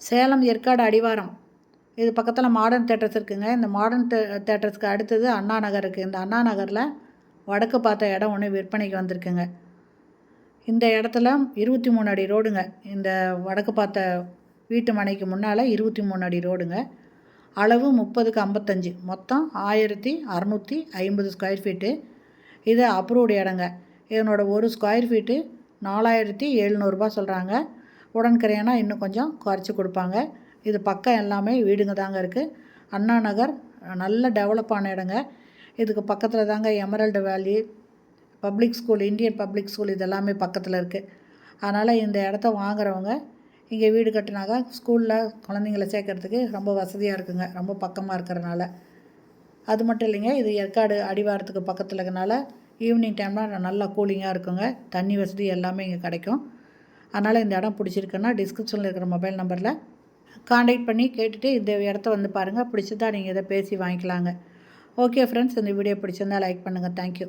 சேலம் ஏற்காடு அடிவாரம். இது பக்கத்தில் மாடர்ன் தேட்டர்ஸ் இருக்குதுங்க. இந்த மாடர்ன் தேட்டர்ஸ்க்கு அடுத்தது அண்ணா நகர் இருக்குது. இந்த அண்ணா நகரில் வடக்கு பார்த்த இடம் ஒன்று விற்பனைக்கு வந்திருக்குங்க. இந்த இடத்துல 23 அடி ரோடுங்க. இந்த வடக்கு பார்த்த வீட்டு மனைக்கு முன்னால் 23 அடி ரோடுங்க. அளவு 30க்கு 55, மொத்தம் 1650 ஸ்கொயர் ஃபீட்டு. இது அப்ரூவ்டு இடங்க. இதனோட ஒரு ஸ்கொயர் ஃபீட்டு 4700 சொல்கிறாங்க. உடன்கரையானா இன்னும் கொஞ்சம் குறைச்சி கொடுப்பாங்க. இது பக்கம் எல்லாமே வீடுங்க தாங்க இருக்குது. அண்ணா நகர் நல்ல டெவலப்பான இடங்க. இதுக்கு பக்கத்தில் தாங்க எமரல்டு வேலி, public school, Indian public school இதெல்லாமே பக்கத்தில் இருக்குது. அதனால் இந்த இடத்த வாங்குறவங்க இங்கே வீடு கட்டினாக்கா ஸ்கூலில் குழந்தைங்கள சேர்க்கறதுக்கு ரொம்ப வசதியாக இருக்குங்க, ரொம்ப பக்கமாக இருக்கிறனால. அது மட்டும் இல்லைங்க, இது ஏற்காடு அடிவாரத்துக்கு பக்கத்தில் இருக்கனால ஈவினிங் டைமில் நல்லா கூலிங்காக இருக்குங்க. தண்ணி வசதி எல்லாமே இங்கே கிடைக்கும். அதனால் இந்த இடம் பிடிச்சிருக்குன்னா டிஸ்கிரிப்ஷனில் இருக்கிற மொபைல் நம்பரில் காண்டாக்ட் பண்ணி கேட்டுட்டு இந்த இடத்த வந்து பாருங்கள். பிடிச்சதா நீங்கள் இதை பேசி வாங்கிக்கலாங்க. ஓகே ஃப்ரெண்ட்ஸ், இந்த வீடியோ பிடிச்சிருந்தால் லைக் பண்ணுங்கள். தேங்க்யூ.